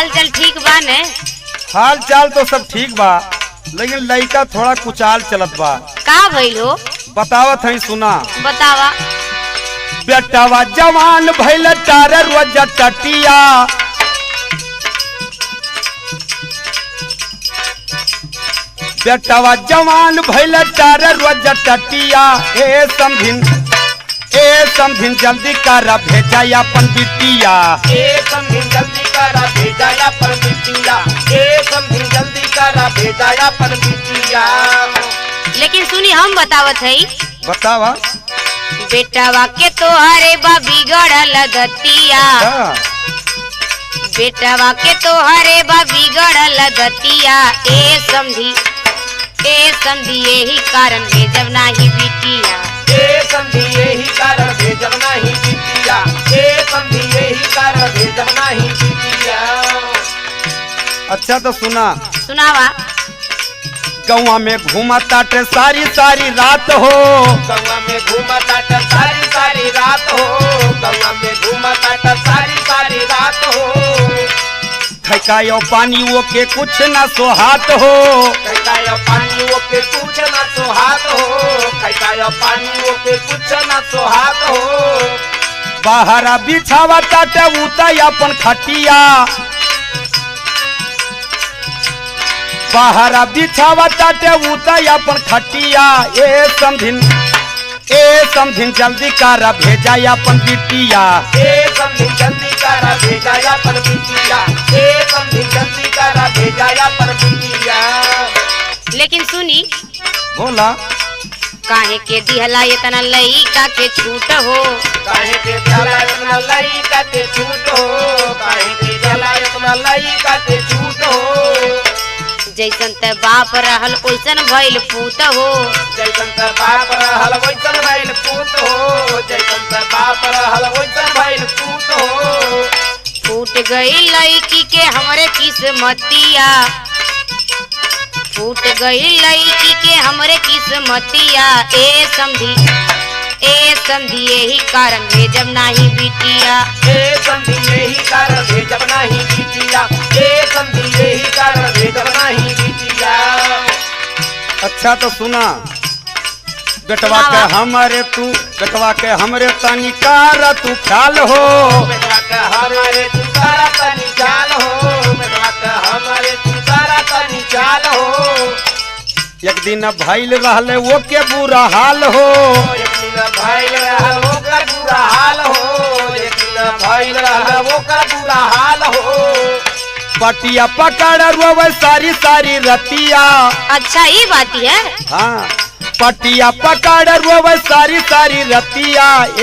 हाल चाल ठीक बा ने? हाल चाल तो सब ठीक बा, लेकिन लड़का थोड़ा कुचाल चलत बा। का भइल हो? बतावत है, सुना। बतावा। बेटवा जवान भइल तार रोज टटिया, बेटवा जवान भइल तार रोज टटिया। ए समझिन जल्दी कर भेजा अपन बिटिया। ए समझिन जल्दी कर भेजा अपन बिटिया। ए समझिन जल्दी कर भेजा अपन बिटिया। लेकिन सुनी हम बतावत है। बतावा। बेटवा के तोहरे बा बिगड़ल गतिया, बेटवा के तोहरे बा बिगड़ल गतिया। ए समझी यही कारण भेजब नाही बिटिया। ए समझी यही कारण भेजब नाही बिटिया। ए समझी यही कारण भेजब नाही बिटिया। अच्छा तो सुना। सुनावा। गौवा में घूमा ताटे सारी सारी रात हो, गौवा में घूमा ताटे सारी सारी रात हो। गौवा में घूमा ताटे सारी सारी रात हो। खैकायो पानी वो के कुछ न सोहात हो, खैकायो पानी वो के कुछ न सोहात हो। खैकायो पानी वो के कुछ न सोहात हो। बाहरा बिछावा ताटे उता अपन खटिया, बाहरा बिछावा ताटे उता अपन खटिया। ए समझिन जल्दी कर भेजा अपन बिटिया। ए समझिन जल्दी कर भेजा अपन बिटिया। ए समझिन जल्दी कर भेजा अपन बिटिया। लेकिन सुनी। बोला। काहे के दिहला इतना लइका के छूट हो? काहे के दिहला इतना लइका के छूट हो? काहे के दिहला इतना लइका के छूट हो? जैसन त बाप रहल ओइसन भइल पूत हो। जैसन त बाप रहल ओइसन भइल पूत हो। जैसन त बाप रहल ओइसन भइल पूत हो। फूट गई लड़की के हमरे किस्मतिया, फूट गई लड़की के हमरे किस्मतिया। ए समझी यही कारण भेजब नाही बिटिया। ए समझी यही कारण भेजब नाही बिटिया। ए समझी यही कारण भेजब नाही बिटिया। अच्छा तो सुना। बेटवा के हमरे तनिकार तू ख्याल हो, बेटवा के हमारे तू तारा तनी ख्याल हो। बेटवा के हमारे तू तारा तनी ख्याल हो। एक दिन भइल रहले वो के बुरा हाल हो, एक दिन भइल रहल वो कर बुरा हाल हो। एक दिन भइल रहल वो कर बुरा हाल हो। पटिया पकड़ रोवे सारी सारी रतिया। अच्छा ये बात है। हाँ, पटिया पकड़ रोवे सारी सारी रतिया। ए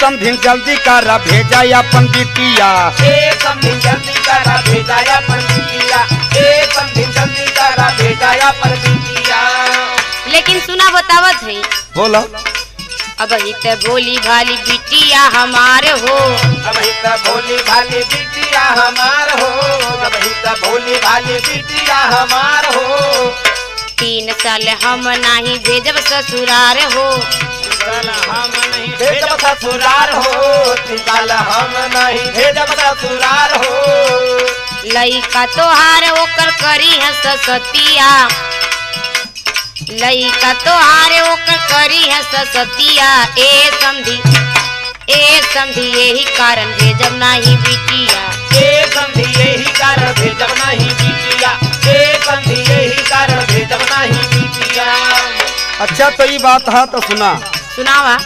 समझिन जल्दी कर भेजा अपन बिटिया। ए समझिन जल्दी कर भेजा अपन बिटिया। ए समझिन जल्दी कर भेजा अपन बिटिया। लेकिन सुना बतावत है। बोला। अब हित भोली भाली बिटिया हमार हो। अब हित भोली भाली बिटिया हमार हो। अब हित भोली भाली बिटिया हमार हो। 3 साल हम नहीं भेजब ससुरार हो। हम नहीं भेजब ससुरार हो। 3 साल हम नहीं भेजब ससुरार हो। लइका तोहार ओकर करी है ससतिया, लइका तोहार ओकर करी है ससतिया। ए समझी यही कारण भेजब नाही बिटिया। ए समझी यही कारण भेजब नाही बिटिया। ए समझी यही कारण भेजब नाही बिटिया। अच्छा तो ये बात है तो सुना। सुनावा।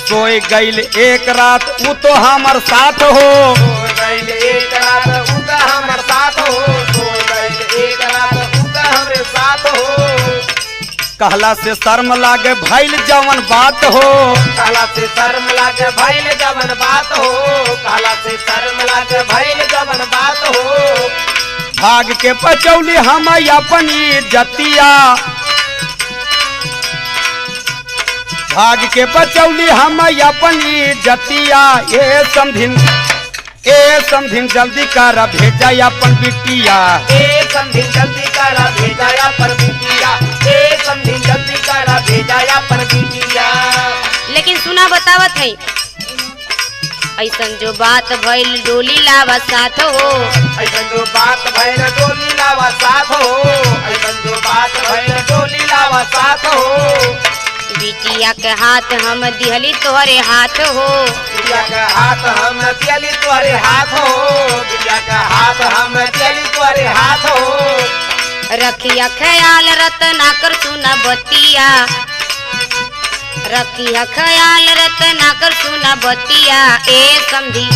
सोए गईल एक रात वो तो हमर साथ हो, सोए गईल एक रात वो तो हमर साथ हो। सोए गईल एक रात वो तो हमरे साथ हो। कहला से शर्म लागे भइल जवन बात हो, कहला से शर्म लागे भइल जवन बात हो। कहला से शर्म लागे भइल जवन बात हो। भाग के बचौली हम अपनी इज्जतिया, भाग के बचौली हम अपनी इज्जतिया। ए समझिन जल्दी कर भेजा अपन बिटिया। ए समझिन जल्दी कर भेजा अपन बिटिया। ए समझिन जल्दी कर भेजा अपन बिटिया। लेकिन सुना बतावत है। ऐसन जो बात भइल डोली लावा साथ हो ऐसन जो बात भइल डोली लावा साथ हो ऐसन जो बात भइल डोली लावा साथ हो बिटिया के हाथ हम दिहली तोहरे हाथ हो बिटिया के हाथ हम दियली तोहरे हाथ हो बिटिया के हाथ हम दियली तोहरे हाथ हो रखिया ख्याल रतना कर सुना बतिया रखिया ख्याल रतना कर सुना बतिया ए समझी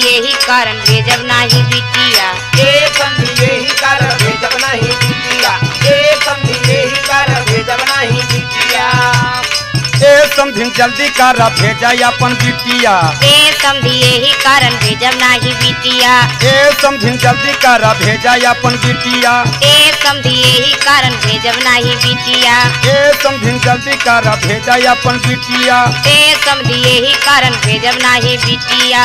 यही कारण भेजब नाही बिटिया ए समझी यही कारण भेजब नहीं बिटिया ए समझी यही कारण भेजब नहीं बिटिया ए समझी जल्दी कर भेजा अपन बिटिया ए समझी यही कारण भेजब नाही बिटिया ए समझी जल्दी कर भेजा अपन बिटिया ए समझी यही कारण भेजब नाही बिटिया ए समझी जल्दी कर भेजा अपन बिटिया ए समझी यही कारण भेजब नाही बिटिया।